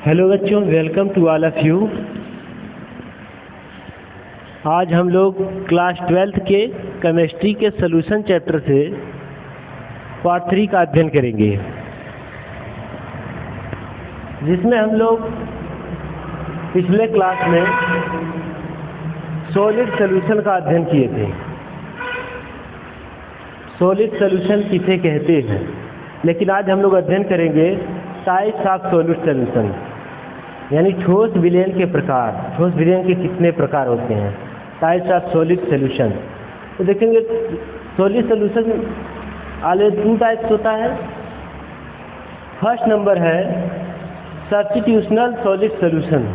Hello बच्चों, welcome to all of you. आज हम लोग क्लास 12th के केमिस्ट्री के सॉल्यूशन चैप्टर से पार्ट 3 का अध्ययन करेंगे, जिसमें हम लोग पिछले क्लास में सॉलिड सॉल्यूशन का अध्ययन किए थे। सॉलिड सॉल्यूशन किसे कहते हैं, लेकिन आज हम लोग अध्ययन करेंगे टाइप्स ऑफ सॉलिड सॉल्यूशन, यानी ठोस विलयन के प्रकार। ठोस विलयन के कितने प्रकार होते हैं, टाइप्स ऑफ सॉलिड सॉल्यूशन। तो देखेंगे सॉलिड सॉल्यूशन ऑलवेज 2 टाइप्स होता है। फर्स्ट नंबर है सब्स्टिट्यूशनल सॉलिड सॉल्यूशन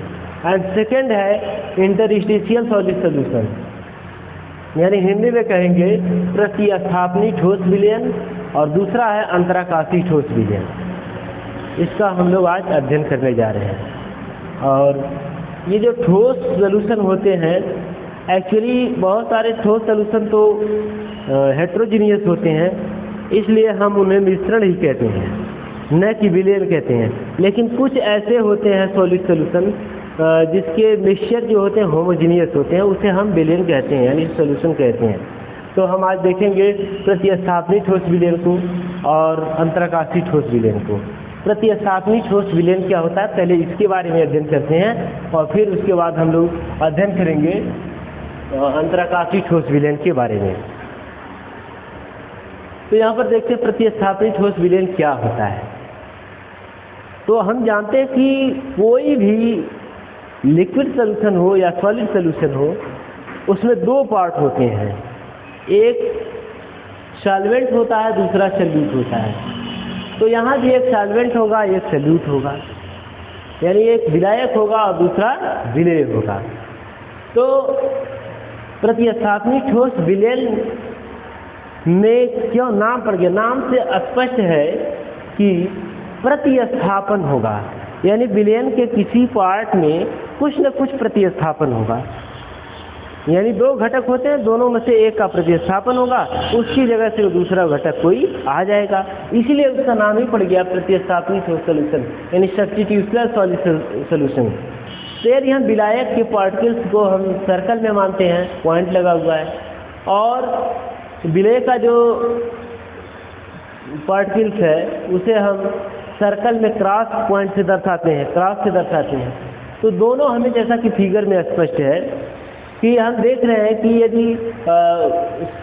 एंड सेकंड है इंटरस्टिशियल सॉलिड सॉल्यूशन, यानी हिंदी में कहेंगे प्रतिस्थापनी ठोस विलयन, और दूसरा है अंतराकाशी ठोस विलयन। इसका हम लोग आज अध्ययन करने जा रहे हैं। और ये जो ठोस सॉल्यूशन होते हैं, एक्चुअली बहुत सारे ठोस सॉल्यूशन तो हेट्रोजीनियस होते हैं, इसलिए हम उन्हें मिश्रण ही कहते हैं, न कि विलयन कहते हैं। लेकिन कुछ ऐसे होते हैं सॉलिड सॉल्यूशन जिसके मिक्सचर जो होते हैं होमोजीनियस होते हैं, उसे हम विलयन कहते हैं, यानी सॉल्यूशन कहते हैं। तो हम आज देखेंगे प्रतिस्थापनी ठोस विलयन को और अंतराकाशी ठोस विलयन को। प्रतिस्थापनी ठोस विलयन क्या होता है, पहले इसके बारे में अध्ययन करते हैं, और फिर उसके बाद हम लोग अध्ययन करेंगे अंतराकाशी ठोस विलयन के बारे में। तो यहाँ पर देखते हैं प्रतिस्थापनी ठोस विलयन क्या होता है। तो हम जानते हैं कि कोई भी लिक्विड सॉल्यूशन हो या सॉलिड सॉल्यूशन हो, उसमें 2 पार्ट होते हैं, एक सॉल्वेंट होता है, दूसरा सॉल्यूट होता है। तो यहाँ भी एक सॉल्वेंट होगा, एक सॉल्यूट होगा, यानी एक विलायक होगा और दूसरा विलेय होगा। तो प्रतिस्थापनी ठोस विलयन में क्यों नाम पड़ गया, नाम से स्पष्ट है कि प्रतिस्थापन होगा, यानी विलयन के किसी पार्ट में कुछ न कुछ प्रतिस्थापन होगा। यानी 2 घटक होते हैं, दोनों में से एक का प्रतिस्थापन होगा, उसकी जगह से दूसरा घटक कोई आ जाएगा, इसीलिए उसका नाम ही पड़ गया प्रतिस्थापनी ठोस सॉल्यूशन, यानी सब्स्टिट्यूशनल सॉलिड सॉल्यूशन। तो यदि हम विलायक के पार्टिकल्स को हम सर्कल में मानते हैं, पॉइंट लगा हुआ है, और विलेय का जो पार्टिकल्स है उसे हम सर्कल में क्रॉस पॉइंट से दर्शाते हैं, क्रॉस से दर्शाते हैं। तो दोनों हमें, जैसा कि फिगर में स्पष्ट है कि हम देख रहे हैं कि यदि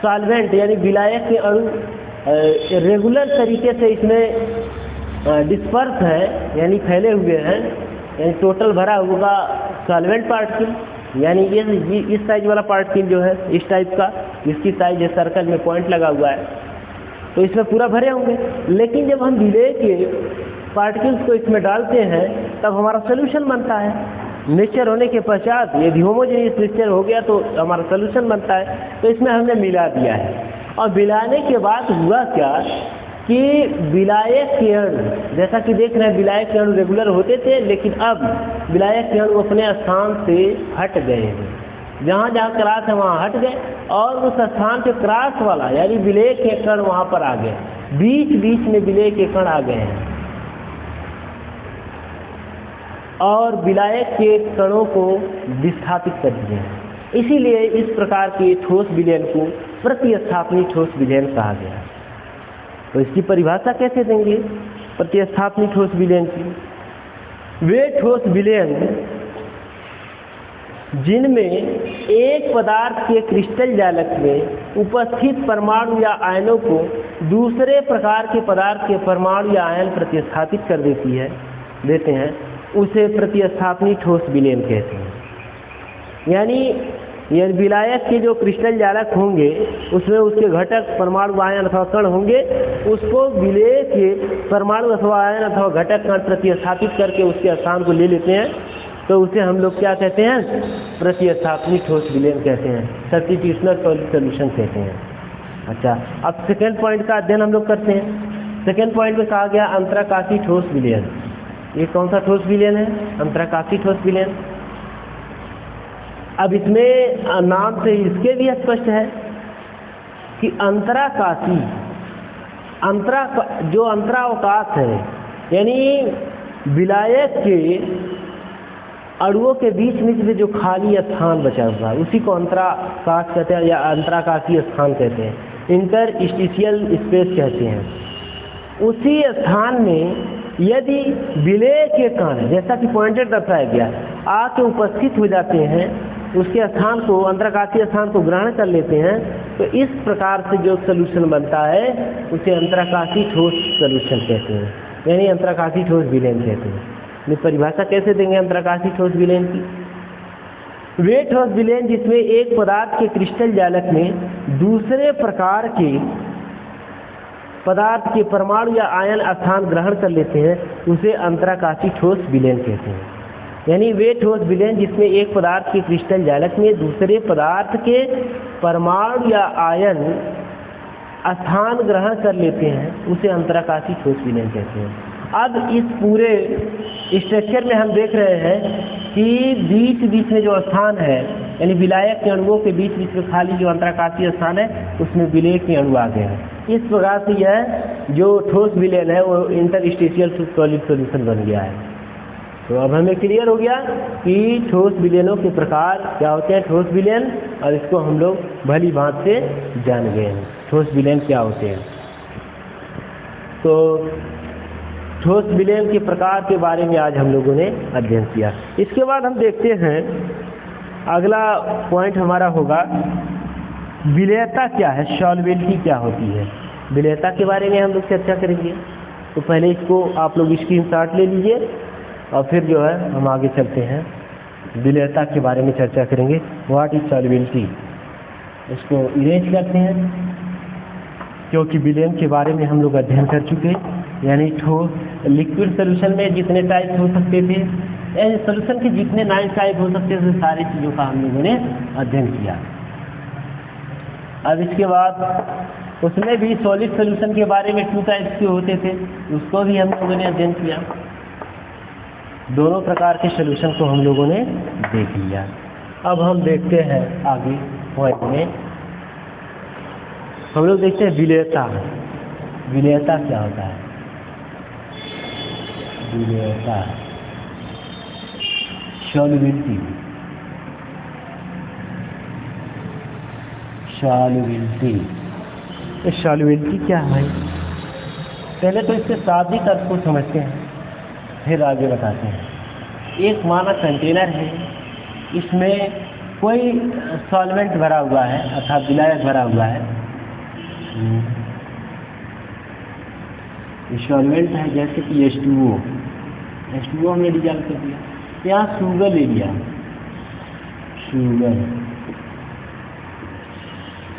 सॉल्वेंट यानी विलायक के अणु रेगुलर तरीके से इसमें डिस्पर्स है, यानी फैले हुए हैं, यानी टोटल भरा होगा सॉल्वेंट पार्टिकल, यानी ये इस साइज वाला पार्टिकल जो है इस टाइप का, इसकी साइज है, सर्कल में पॉइंट लगा हुआ है, तो इसमें पूरा भरे होंगे। लेकिन जब हम विलेय के पार्टिकल्स को इसमें डालते हैं तब हमारा सोल्यूशन बनता है। मिक्सचर होने के पश्चात यदि होमोजेनियस मिक्सचर हो गया तो हमारा सोल्यूशन बनता है। तो इसमें हमने मिला दिया है, और मिलाने के बाद हुआ क्या कि विलायक के अणु, जैसा कि देख रहे हैं विलायक के अणु रेगुलर होते थे, लेकिन अब विलायक के अणु अपने स्थान से हट गए हैं, जहाँ जहाँ क्रॉस है वहाँ हट गए, और उस स्थान पे क्रॉस वाला यानी विलेय के कण वहाँ पर आ गए, बीच बीच में विलेय के कण आ गए हैं, और विलायक के कणों को विस्थापित कर दिए हैं। इसीलिए इस प्रकार के ठोस विलयन को प्रतिस्थापनी ठोस विलयन कहा गया। तो इसकी परिभाषा कैसे देंगे प्रतिस्थापनी ठोस विलयन की? वे ठोस विलयन जिनमें एक पदार्थ के क्रिस्टल जालक में उपस्थित परमाणु या आयनों को दूसरे प्रकार के पदार्थ के परमाणु या आयन प्रतिस्थापित कर देते हैं, उसे प्रतिस्थापनी ठोस विलयन कहते हैं। यानी यदि विलायक के जो क्रिस्टल जालक होंगे उसमें उसके घटक परमाणु आयन अथवा कण होंगे, उसको विलेय के परमाणु अथवा आयन अथवा घटक कण प्रतिस्थापित करके उसके स्थान को ले लेते हैं, तो उसे हम लोग क्या कहते हैं, प्रतिस्थापनी ठोस विलयन कहते हैं, सब्स्टिट्यूशनल सॉलिड सॉल्यूशन कहते हैं। अच्छा, अब सेकेंड पॉइंट का अध्ययन हम लोग करते हैं। सेकेंड पॉइंट में कहा गया अंतराकाशी ठोस विलयन। ये कौन सा ठोस विलयन है? अंतराकाशी ठोस विलयन। अब इसमें नाम से इसके भी स्पष्ट है कि अंतराकाशी, जो अंतरावकाश है, यानी विलायक के अणुओं के बीच में जो खाली स्थान बचा हुआ है उसी को अंतराकाश कहते हैं या अंतराकाशीय स्थान कहते हैं, इंटरस्टिशियल स्पेस कहते हैं। उसी स्थान में यदि विलेय के कण, जैसा कि पॉइंटेड दर्शाया गया, आके उपस्थित हो जाते हैं, उसके स्थान को, अंतराकाशीय स्थान को ग्रहण कर लेते हैं, तो इस प्रकार से जो सॉल्यूशन बनता है उसे अंतराकाशीय ठोस सॉल्यूशन कहते हैं, यानी अंतराकाशीय ठोस विलयन कहते हैं। ये परिभाषा कैसे देंगे अंतराकाशीय ठोस विलयन की? वे ठोस विलयन जिसमें एक पदार्थ के क्रिस्टल जालक में दूसरे प्रकार के पदार्थ के परमाणु या आयन स्थान ग्रहण कर लेते हैं, उसे अंतराकाशीय ठोस विलयन कहते हैं। यानी वे ठोस विलयन जिसमें एक पदार्थ के क्रिस्टल जालक में दूसरे पदार्थ के परमाणु या आयन स्थान ग्रहण कर लेते हैं, उसे अंतराकाशीय ठोस विलयन कहते हैं। अब इस पूरे स्ट्रक्चर में हम देख रहे हैं कि बीच बीच में जो स्थान है, यानी विलायक के अणुओं के बीच बीच में खाली जो अंतराकाशीय स्थान है उसमें विलेय के अणु आ गए हैं। इस प्रकार से यह जो ठोस विलयन है वो इंटरस्टिशियल सॉलिड सॉल्यूशन बन गया है। तो अब हमें क्लियर हो गया कि ठोस विलयनों के प्रकार क्या होते हैं, ठोस विलयन, और इसको हम लोग भली भांति से जान गए हैं ठोस विलयन क्या होते हैं। तो ठोस विलयन के प्रकार के बारे में आज हम लोगों ने अध्ययन किया। इसके बाद हम देखते हैं अगला पॉइंट हमारा होगा विलेयता क्या है, सॉल्युबिलिटी क्या होती है। विलेयता के बारे में हम लोग चर्चा करेंगे। तो पहले इसको आप लोग स्क्रीनशॉट ले लीजिए और फिर जो है हम आगे चलते हैं, विलेयता के बारे में चर्चा करेंगे। व्हाट इज सॉल्युबिलिटी, इसको इरेज करते हैं क्योंकि विलयन के बारे में हम लोग अध्ययन कर चुके हैं। यानी ठोस लिक्विड सोल्यूशन में जितने टाइप हो सकते थे, सोल्यूशन के जितने 9 टाइप हो सकते थे, सारी चीज़ों का हम लोगों ने अध्ययन किया। अब इसके बाद उसमें भी सॉलिड सोल्यूशन के बारे में 2 टाइप्स के होते थे, उसको भी हम लोगों ने अध्ययन किया। दोनों प्रकार के सोल्यूशन को हम लोगों ने देख लिया। अब हम देखते हैं आगे पॉइंट में, हम लोग देखते हैं विलेयता। विलेयता क्या होता है? विलेयता, सॉल्युबिलिटी। सॉल्युबिलिटी, सॉल्युबिलिटी क्या है? पहले तो इसके शाब्दिक अर्थ को समझते हैं, फिर आगे बताते हैं। एक माना कंटेनर है, इसमें कोई सॉल्वेंट भरा हुआ है अर्थात विलायक भरा हुआ है। सॉल्वेंट है जैसे कि H2O, H2O हमने डिजॉल्व कर दिया। यहाँ शुगर ले लिया,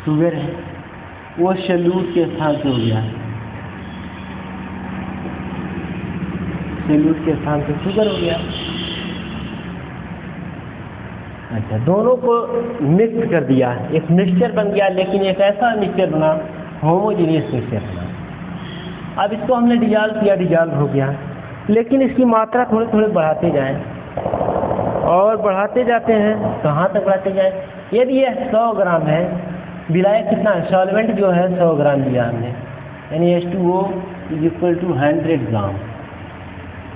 शुगर है, वो सैल्यूट के स्थान पे हो गया, सैल्यूट के स्थान पे शुगर हो गया। अच्छा, दोनों को मिक्स कर दिया, एक मिक्सचर बन गया, लेकिन एक ऐसा मिक्सचर बना, होमोजेनियस मिक्सचर बना। अब इसको हमने डिजॉल्व किया, डिजॉल्व हो गया, लेकिन इसकी मात्रा थोड़े थोड़े बढ़ाते जाएं और बढ़ाते जाते हैं। कहाँ तक बढ़ाते जाएं? यदि यह 100 ग्राम है, विलायक कितना है, सॉल्वेंट जो है 100 ग्राम लिया हमने, यानी H2O = 100 ग्राम,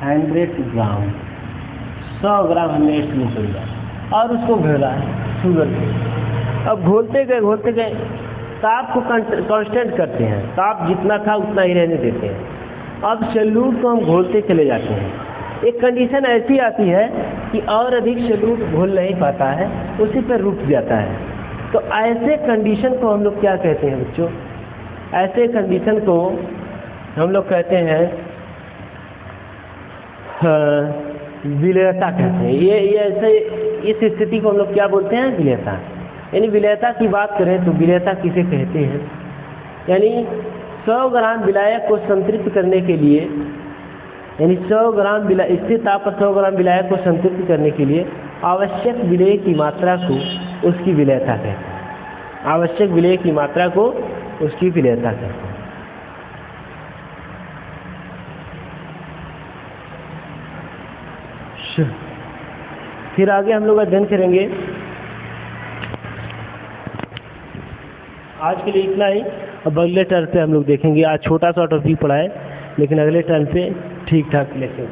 100 ग्राम, 100 ग्राम हमने H2O को लिया और उसको घोला शुगर को। अब घोलते गए ताप को कांस्टेंट करते हैं, ताप जितना था उतना ही रहने देते हैं। अब सैल्यूट को हम घोलते चले जाते हैं। एक कंडीशन ऐसी आती है कि और अधिक सैल्यूट घोल नहीं पाता है, उसी पर रुक जाता है। तो ऐसे कंडीशन को हम लोग क्या कहते हैं बच्चों? ऐसे कंडीशन को हम लोग कहते हैं विलेयता कहते हैं। ये ऐसे इस स्थिति को हम लोग क्या बोलते हैं? विलेयता। यानी विलेयता की बात करें तो विलेयता किसे कहते हैं? यानी 100 ग्राम विलायक को संतृप्त करने के लिए, यानी 100 ग्राम स्थिर ताप पर 100 ग्राम विलायक को संतृप्त करने के लिए आवश्यक विलेय की मात्रा को उसकी विलेयता कहते हैं। आवश्यक विलेय की मात्रा को उसकी विलेयता कहते हैं। फिर आगे हम लोग अध्ययन करेंगे। आज के लिए इतना ही। अब अगले टर्म पे हम लोग देखेंगे। आज छोटा सा टॉपिक पढ़ा है, लेकिन अगले टर्म पे ठीक ठाक लेक्चर